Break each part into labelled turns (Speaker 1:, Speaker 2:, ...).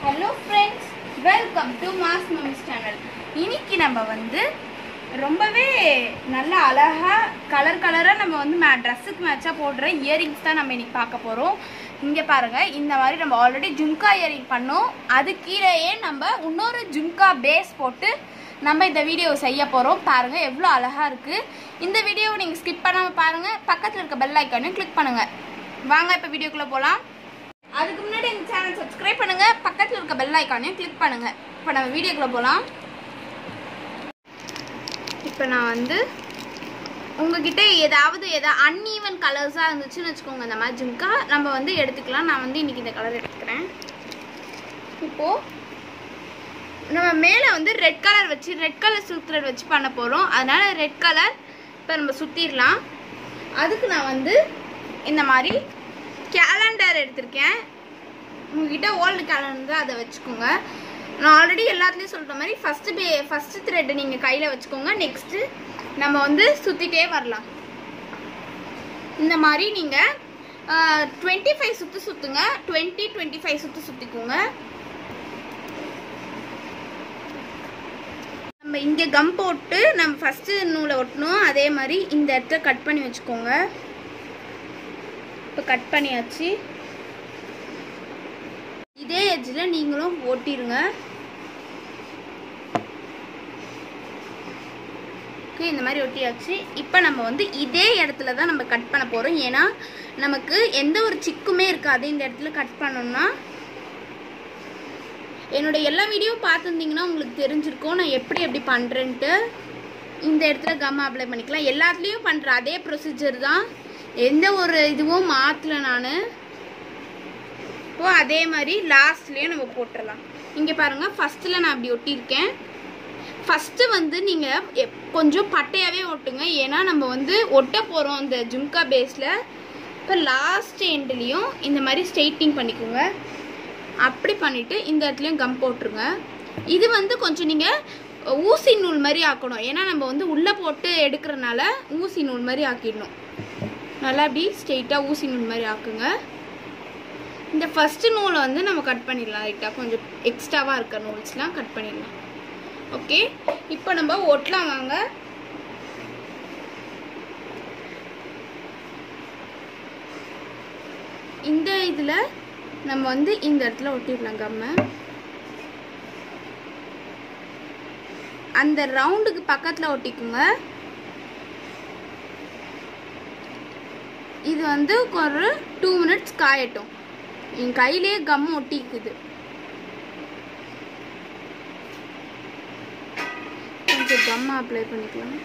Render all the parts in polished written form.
Speaker 1: Hello friends, welcome to Mass Moms channel. இன்னைக்கு நம்ம வந்து ரொம்பவே நல்ல அழகா கலரா நம்ம வந்து Dressக்கு மேட்சா போடுற இயரிங்ஸ் தான் நம்ம இன்னைக்கு பார்க்க போறோம். இங்க பாருங்க, இந்த மாதிரி நம்ம ஆல்ரெடி ஜும்கா இயரிங் பண்ணோம். அது கீழேயே நம்ம இன்னொரு ஜும்கா பேஸ் போட்டு நம்ம இந்த வீடியோ செய்ய போறோம். பாருங்க எவ்வளவு அழகா இருக்கு. இந்த வீடியோவை நீங்க ஸ்கிப் பண்ணாம பாருங்க. பக்கத்துல இருக்க பெல் ஐகானையும் கிளிக் பண்ணுங்க. வாங்க இப்ப வீடியோக்குள்ள போலாம். அதுக்கு முன்னாடி இந்த சேனல் சப்ஸ்கிரைப் பண்ணுங்க, பக்கத்துல இருக்க பெல் ஐகானையும் கிளிக் பண்ணுங்க. இப்போ நம்ம வீடியோக்குள்ள போலாம். இப்போ நான் வந்து உங்ககிட்ட ஏதாவது அன்ஈவன் கலர்ஸா இருந்துச்சுன்னு வச்சுக்கோங்க, இந்த மாதிரி ஜும்கா நம்ம வந்து எடுத்துக்கலாம். நான் வந்து இன்னைக்கு இந்த கலர் எடுத்துக்கிறேன். இப்போ நம்ம மேலே வந்து ரெட் கலர் சில்க் த்ரெட் வச்சு பண்ண போறோம். அதனால ரெட் கலர் இப்போ நம்ம சுத்திரலாம். அதுக்கு நான் வந்து இந்த மாதிரி கேலண்டர் எடுத்திருக்கேன். உங்ககிட்ட ஓல்டு கேலண்டர் அதை வச்சுக்கோங்க. நான் ஆல்ரெடி எல்லாத்துலேயும் சொல்கிற மாதிரி ஃபஸ்ட்டு த்ரெட் நீங்கள் கையில் வச்சுக்கோங்க. நெக்ஸ்ட்டு நம்ம வந்து சுற்றிட்டே வரலாம். இந்த மாதிரி நீங்கள் 25 சுற்று சுற்றுங்க. 25 சுற்று சுற்றிக்கோங்க. நம்ம இங்கே கம் போட்டு நம்ம ஃபஸ்ட்டு நூலை ஒட்டணும். அதே மாதிரி இந்த இடத்த கட் பண்ணி வச்சுக்கோங்க. இப்போ கட் பண்ணியாச்சு. இதே எட்ஜில் நீங்களும் ஓட்டிடுங்க. ஓகே, இந்த மாதிரி ஒட்டியாச்சு. இப்போ நம்ம வந்து இதே இடத்துல தான் நம்ம கட் பண்ண போகிறோம். ஏன்னா நமக்கு எந்த ஒரு சிக்குமே இருக்காது இந்த இடத்துல கட் பண்ணோம்னா. என்னோட எல்லா வீடியோவும் பார்த்துருந்தீங்கன்னா உங்களுக்கு தெரிஞ்சிருக்கும் நான் எப்படி பண்ணுறேன்ட்டு. இந்த இடத்துல கம் அப்ளை பண்ணிக்கலாம். எல்லாத்துலேயும் பண்ணுற அதே ப்ரொசீஜர் தான், எந்த ஒரு இதுவும் மாற்றல நான். இப்போ அதே மாதிரி லாஸ்ட்லேயே நம்ம போட்டுடலாம். இங்கே பாருங்கள், ஃபஸ்ட்டில் நான் அப்படி ஒட்டியிருக்கேன். ஃபஸ்ட்டு வந்து நீங்கள் கொஞ்சம் பட்டையாகவே ஒட்டுங்க. ஏன்னா நம்ம வந்து ஒட்ட போகிறோம் அந்த ஜும்கா பேஸில். இப்போ லாஸ்ட் எண்ட்லேயும் இந்த மாதிரி ஸ்ட்ரெயிட்டிங் பண்ணிக்கோங்க. அப்படி பண்ணிவிட்டு இந்த இடத்துலையும் கம் போட்டுருங்க. இது வந்து கொஞ்சம் நீங்கள் ஊசி நூல் மாதிரி ஆக்கணும். ஏன்னா நம்ம வந்து உள்ளே போட்டு எடுக்கிறனால ஊசி நூல் மாதிரி ஆக்கிடணும். நல்லா அப்படி ஸ்ட்ரெயிட்டாக ஊசி நூல் மாதிரி ஆக்குங்க. இந்த ஃபஸ்ட்டு நூலை வந்து நம்ம கட் பண்ணிடலாம். ரைட்டாக கொஞ்சம் எக்ஸ்ட்ராவாக இருக்க நூல்ஸ்லாம் கட் பண்ணிடலாம். ஓகே, இப்போ நம்ம ஒட்டலாம் வாங்க. இந்த இதில் நம்ம வந்து இந்த இடத்துல ஒட்டிடலாம் கம்மை. அந்த ரவுண்டுக்கு பக்கத்தில் ஒட்டிக்குங்க. இது வந்து ஒரு 2 மினிட்ஸ் காயட்டும். என் கையிலேயே கம் ஒட்டிக்குது. கொஞ்சம் கம் அப்ளை பண்ணிக்கலாம்.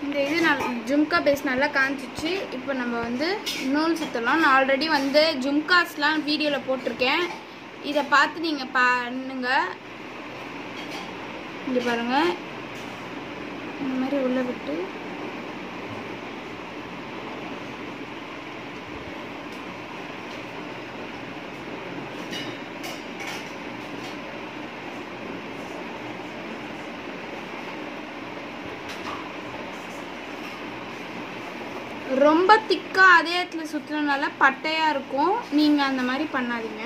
Speaker 1: இந்த இது ஜும்கா பேஸ் நல்லா காஞ்சிச்சு. இப்போ நம்ம வந்து நூல் சுற்றலாம். நான் ஆல்ரெடி வந்து ஜும்காஸ்லாம் வீடியோவில் போட்டிருக்கேன். இதை பார்த்து நீங்கள் பண்ணுங்க. இங்கே பாருங்கள், இந்த மாதிரி உள்ள விட்டு ரொம்ப திக்காக அதே இடத்துல சுற்றுறதுனால பட்டையாக இருக்கும். நீங்கள் அந்த மாதிரி பண்ணாதீங்க.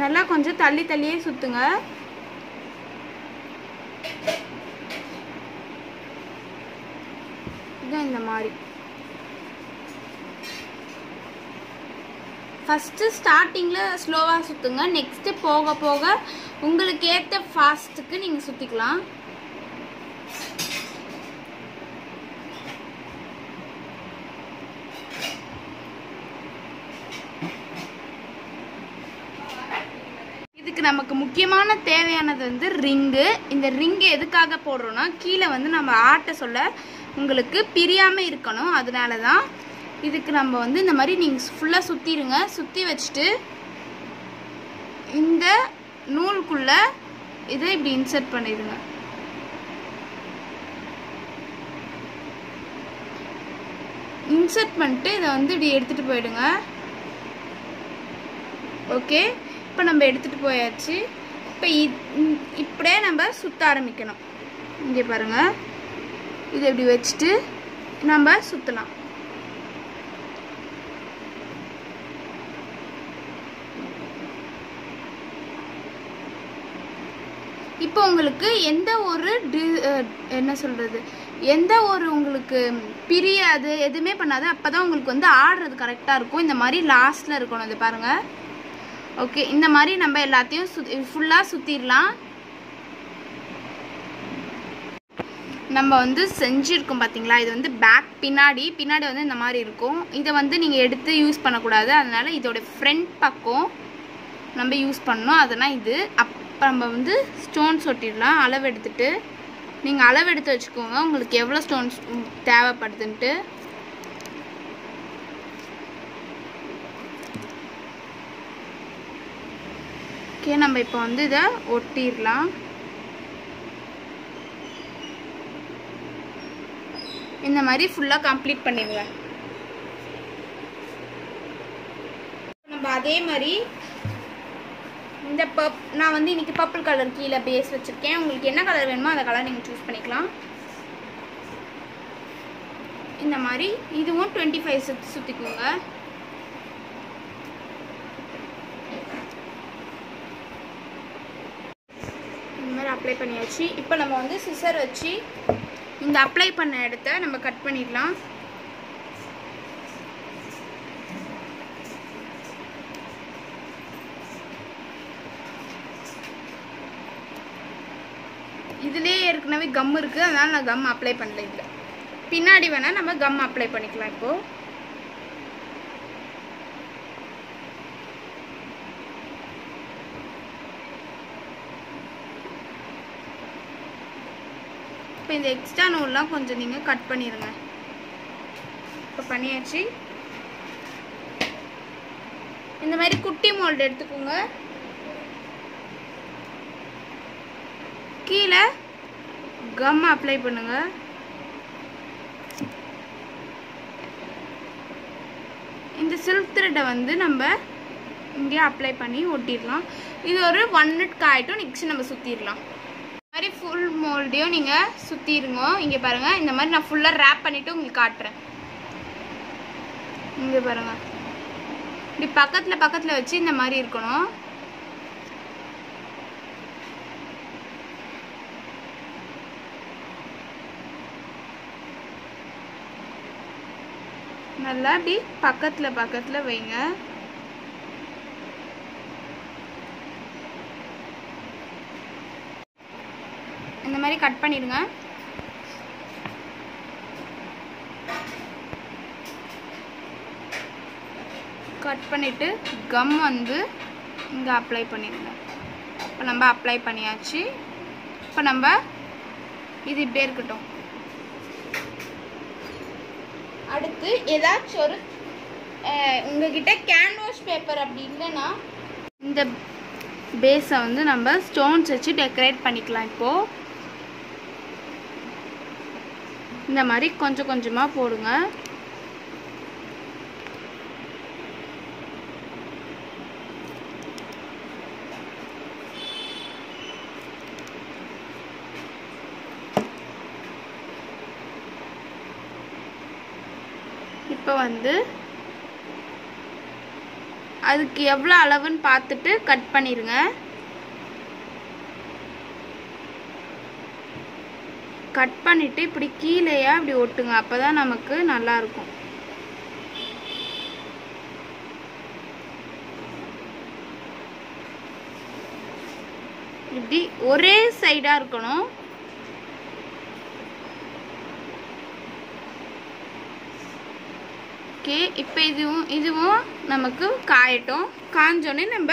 Speaker 1: நல்லா கொஞ்சம் தள்ளியே சுற்றுங்க. இதுதான் இந்த மாதிரி. ஃபஸ்ட்டு ஸ்டார்டிங்கில் ஸ்லோவாக சுற்றுங்க. நெக்ஸ்ட்டு போக போக உங்களுக்கு ஏற்ற ஃபாஸ்ட்டுக்கு நீங்கள் சுற்றிக்கலாம். இதுக்கு நமக்கு முக்கியமான தேவையானது வந்து ரிங்கு. இந்த ரிங்கு எதுக்காக போடுறோன்னா, கீழே வந்து நம்ம ஆட்ட சொல்ல உங்களுக்கு பிரியாமல் இருக்கணும். அதனால தான் இதுக்கு நம்ம வந்து இந்த மாதிரி நீங்கள் ஃபுல்லாக சுற்றிடுங்க. சுற்றி வச்சுட்டு இந்த நூலுக்குள்ளே இதை இப்படி இன்சர்ட் பண்ணிடுங்க. இன்சர்ட் பண்ணிட்டு இதை வந்து இப்படி எடுத்துகிட்டு போயிடுங்க. ஓகே, இப்போ நம்ம எடுத்துகிட்டு போயாச்சு. இப்போ இப்படியே நம்ம சுற்ற ஆரம்பிக்கணும். இங்கே பாருங்கள், இதை இப்படி வச்சுட்டு நம்ம சுற்றலாம். இப்போ உங்களுக்கு எந்த ஒரு என்ன சொல்கிறது, எந்த ஒரு உங்களுக்கு பிரியாது, எதுவுமே பண்ணாது. அப்போ தான் உங்களுக்கு வந்து ஆடுறது கரெக்டாக இருக்கும். இந்த மாதிரி லாஸ்ட்டில் இருக்கணும். இது பாருங்கள். ஓகே, இந்த மாதிரி நம்ம எல்லாத்தையும் ஃபுல்லாக சுற்றிடலாம். நம்ம வந்து செஞ்சுருக்கோம் பார்த்தீங்களா, இது வந்து பின்னாடி வந்து இந்த மாதிரி இருக்கும். இதை வந்து நீங்கள் எடுத்து யூஸ் பண்ணக்கூடாது. அதனால் இதோட ஃப்ரண்ட் பக்கம் நம்ம யூஸ் பண்ணணும். அதனால் இது அப்போ நம்ம வந்து ஸ்டோன்ஸ் ஒட்டிடலாம். அளவு எடுத்துகிட்டு நீங்கள் அளவு எடுத்து வச்சுக்கோங்க, உங்களுக்கு எவ்வளோ ஸ்டோன்ஸ் தேவைப்படுதுன்ட்டு. ஓகே, நம்ம இப்போ வந்து இதை ஒட்டிடலாம். இந்த மாதிரி ஃபுல்லாக கம்ப்ளீட் பண்ணிடுங்க. நம்ம அதே மாதிரி இந்த நான் வந்து இன்னைக்கு பர்பிள் கலர் கீழே பேஸ் வச்சுருக்கேன். உங்களுக்கு என்ன கலர் வேணுமோ அந்த கலர் நீங்கள் சூஸ் பண்ணிக்கலாம். இந்த மாதிரி இதுவும் 25 சுற்றிக்கோங்க. இந்த மாதிரி அப்ளை பண்ணியாச்சு. இப்போ நம்ம வந்து சிசர் வச்சு இந்த அப்ளை பண்ண இடத்த நம்ம கட் பண்ணிடலாம். இதுலேயே ஏற்கனவே கம் இருக்குது, அதனால் நான் கம் அப்ளை பண்ணல. இல்லை, பின்னாடி வேணால் நம்ம கம் அப்ளை பண்ணிக்கலாம். இப்போது இப்போ இந்த எக்ஸ்ட்ரா நூல்லாம் கொஞ்சம் நீங்கள் கட் பண்ணிடுங்க. இப்போ பண்ணியாச்சு. இந்த மாதிரி குட்டி மோல்டு எடுத்துக்கோங்க. கீழே கம் அப்ளை பண்ணுங்க. இந்த சில்க் த்ரெட்டை வந்து நம்ம இங்கே அப்ளை பண்ணி ஒட்டிடலாம். இது ஒரு 1 minute காயட்டும். நெக்ஸ்ட் நம்ம சுற்றிடலாம். இந்த மாதிரி ஃபுல் மோல்டையும் நீங்கள் சுற்றிடுங்க. இங்கே பாருங்கள், இந்த மாதிரி நான் ஃபுல்லாக ரேப் பண்ணிவிட்டு உங்களுக்கு காட்டுறேன். இங்கே பாருங்கள், இப்படி பக்கத்தில் வச்சு இந்த மாதிரி இருக்கணும். நல்லா இப்படி பக்கத்தில் வைங்க. இந்த மாதிரி கட் பண்ணிடுங்க. கட் பண்ணிவிட்டு கம் வந்து இங்கே அப்ளை பண்ணிடுங்க. இப்போ நம்ம அப்ளை பண்ணியாச்சு. இப்போ நம்ம இது இப்படியே இருக்கட்டும். அடுத்து ஏதாச்சும் ஒரு உங்ககிட்ட கேன்வாஸ் பேப்பர் அப்படி இல்லைன்னா இந்த பேஸை வந்து நம்ம ஸ்டோன்ஸ் வச்சு டெக்கரேட் பண்ணிக்கலாம். இப்போது இந்த மாதிரி கொஞ்சம் கொஞ்சமாக போடுங்க. இப்போ வந்து அதுக்கு எவ்வளோ அளவுன்னு பார்த்துட்டு கட் பண்ணிடுங்க. கட் பண்ணிவிட்டு இப்படி கீழேயா இப்படி ஒட்டுங்க. அப்போ தான் நமக்கு நல்லாயிருக்கும். இப்படி ஒரே சைடாக இருக்கணும். ஓகே, இப்போ இதுவும் நமக்கு காயட்டும். காஞ்சோடனே நம்ம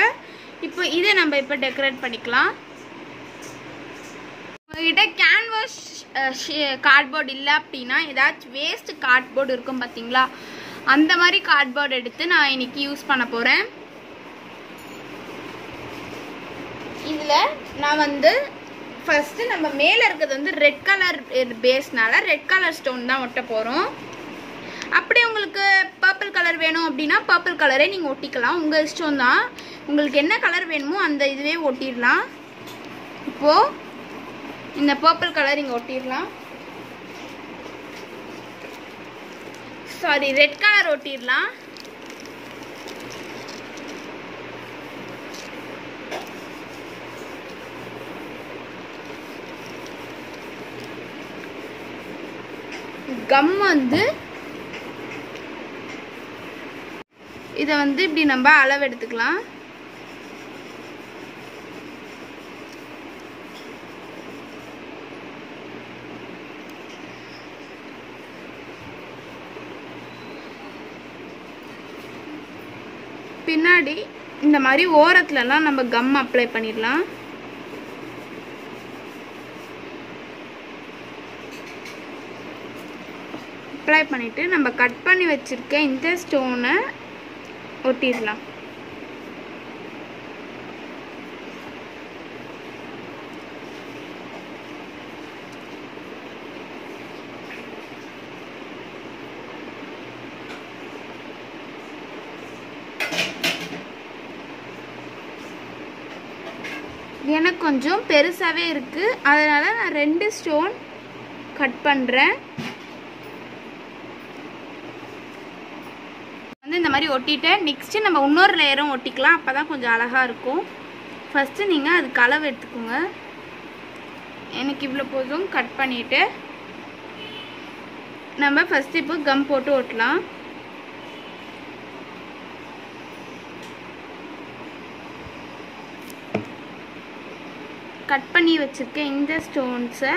Speaker 1: இதை நம்ம டெக்கரேட் பண்ணிக்கலாம். உங்ககிட்ட கேன்வாஸ் கார்ட்போர்டு இல்லை அப்படின்னா ஏதாச்சும் வேஸ்ட் கார்ட்போர்டு இருக்கும் பார்த்தீங்களா, அந்த மாதிரி கார்ட்போர்டு எடுத்து நான் இன்னைக்கு யூஸ் பண்ண போகிறேன். இதில் நான் வந்து ஃபஸ்ட்டு நம்ம மேலே இருக்கிறது வந்து ரெட் கலர் பேஸ்னால ரெட் கலர் ஸ்டோன் தான் ஒட்ட போகிறோம். அப்படி உங்களுக்கு பர்பிள் கலர் வேணும் அப்படின்னா பர்பிள் கலரே நீங்கள் ஒட்டிக்கலாம். உங்கள் இஷ்டம் தான். உங்களுக்கு என்ன கலர் வேணுமோ அந்த இதுவே ஒட்டிடலாம். இப்போது இந்த பர்பிள் கலர் இங்கே ஒட்டிடலாம். சாரி, ரெட் கலர் ஒட்டிடலாம். கம் வந்து இதை வந்து இப்படி நம்ம அளவு எடுத்துக்கலாம். பின்னாடி இந்த மாதிரி ஓரத்துலலாம் நம்ம கம் அப்ளை பண்ணிடலாம். அப்ளை பண்ணிவிட்டு நம்ம கட் பண்ணி வச்சுருக்க இந்த ஸ்டோனை ஒட்டிடலாம். எனக்கு கொஞ்சம் பெருசாகவே இருக்குது, அதனால் நான் 2 ஸ்டோன் கட் பண்ணுறேன். வந்து இந்த மாதிரி ஒட்டிட்டேன். நெக்ஸ்ட்டு நம்ம இன்னொரு லேயரும் ஒட்டிக்கலாம், அப்போ தான் கொஞ்சம் அழகாக இருக்கும். ஃபஸ்ட்டு நீங்கள் அதுக்கு அளவு எடுத்துக்கோங்க. எனக்கு இவ்வளோ போதும். கட் பண்ணிவிட்டு நம்ம ஃபஸ்ட்டு இப்போ கம் போட்டு ஒட்டலாம். கட் பண்ணி வச்சுருக்கேன் இந்த ஸ்டோன்ஸை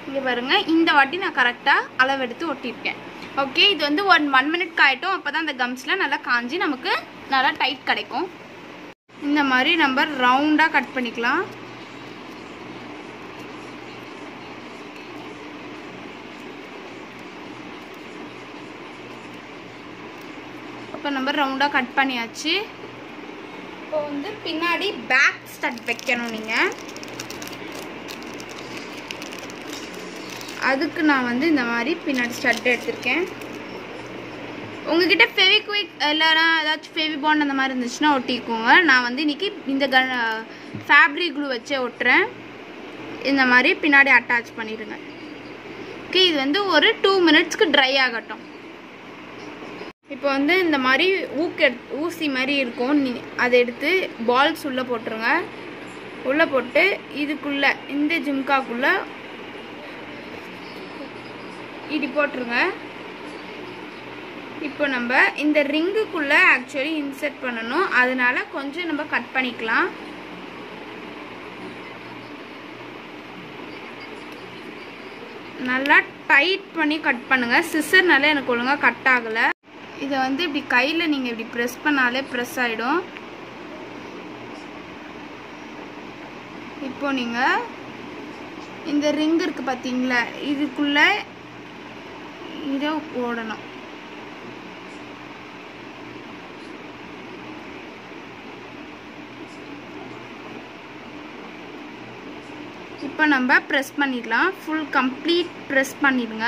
Speaker 1: இங்கே பாருங்க. இந்த வாட்டி நான் கரெக்டாக அளவெடுத்து ஒட்டியிருக்கேன். ஓகே, இது வந்து 1 மினிட் காயட்டும். அப்போ தான் அந்த கம்ஸ்லாம் நல்லா காஞ்சி நமக்கு நல்லா டைட் கிடைக்கும். இந்த மாதிரி நம்ம ரவுண்டாக கட் பண்ணிக்கலாம். இப்போ நம்ம ரவுண்டாக கட் பண்ணியாச்சு. இப்போ வந்து பின்னாடி பேக் ஸ்டட் வைக்கணும் நீங்கள். அதுக்கு நான் வந்து இந்த மாதிரி பின்னாடி ஸ்டட் எடுத்திருக்கேன். உங்ககிட்ட ஃபெவிக்விக் இல்லைனா ஏதாச்சும் ஃபெவிபாண்ட் அந்த மாதிரி இருந்துச்சுன்னா ஒட்டிக்கோங்க. நான் வந்து இன்றைக்கி இந்த ஃபேப்ரிக் க்ளூ வச்சே ஒட்டுறேன். இந்த மாதிரி பின்னாடி அட்டாச் பண்ணிடுங்க. ஓகே, இது வந்து ஒரு 2 மினிட்ஸ்க்கு ட்ரை ஆகட்டும். இப்போ வந்து இந்த மாதிரி ஊசி மாதிரி இருக்கும், அதை எடுத்து பால்ஸ் உள்ளே போட்டுருங்க. உள்ளே போட்டு இதுக்குள்ளே இந்த ஜிம்காக்குள்ளே இப்படி போட்டுருங்க. இப்போ நம்ம இந்த ரிங்குக்குள்ளே ஆக்சுவலி இன்சர்ட் பண்ணணும், அதனால கொஞ்சம் நம்ம கட் பண்ணிக்கலாம். நல்லா டைட் பண்ணி கட் பண்ணுங்கள். சிசர்னால எனக்கு ஒழுங்காக கட் ஆகலை. இதை வந்து இப்படி கையில் நீங்கள் இப்படி ப்ரெஸ் பண்ணாலே ப்ரெஸ் ஆகிடும். இப்போ நீங்கள் இந்த ரிங் இருக்குது பார்த்தீங்களா, இதுக்குள்ளே இதை போடணும். இப்போ நம்ம ப்ரெஸ் பண்ணிடலாம். ஃபுல் கம்ப்ளீட் ப்ரெஸ் பண்ணிடுங்க.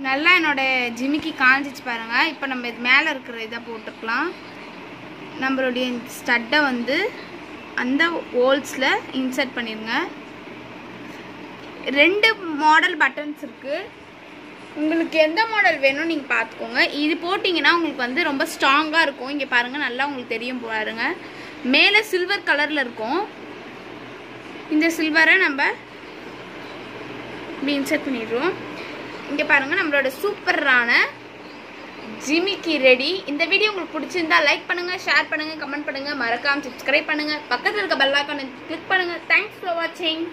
Speaker 1: நல்லா என்னோட ஜிமிக்கி காஞ்சிச்சு பாருங்க. இப்போ நம்ம இது மேலே இருக்கிற இதை போட்டுக்கலாம். நம்மளுடைய ஸ்டட்டை வந்து அந்த ஹோல்ஸில் இன்சர்ட் பண்ணிடுங்க. 2 மாடல் பட்டன்ஸ் இருக்குது. உங்களுக்கு எந்த மாடல் வேணும் நீங்கள் பார்த்துக்கோங்க. இது போட்டிங்கன்னா உங்களுக்கு வந்து ரொம்ப ஸ்ட்ராங்காக இருக்கும். இங்கே பாருங்கள், நல்லா உங்களுக்கு தெரியும் பாருங்கள். மேலே சில்வர் கலரில் இருக்கும். இந்த சில்வரை நம்ம இப்படி இன்சர்ட் பண்ணிடுறோம். இங்கே பாருங்கள், நம்மளோட சூப்பரான ஜிமிக்கி ரெடி. இந்த வீடியோ உங்களுக்கு பிடிச்சிருந்தா லைக் பண்ணுங்கள், ஷேர் பண்ணுங்கள், கமெண்ட் பண்ணுங்கள், மறக்காமல் சப்ஸ்கிரைப் பண்ணுங்கள், பக்கத்தில் இருக்க பெல் ஐகானை கிளிக் பண்ணுங்கள். தேங்க்ஸ் ஃபார் வாட்சிங்.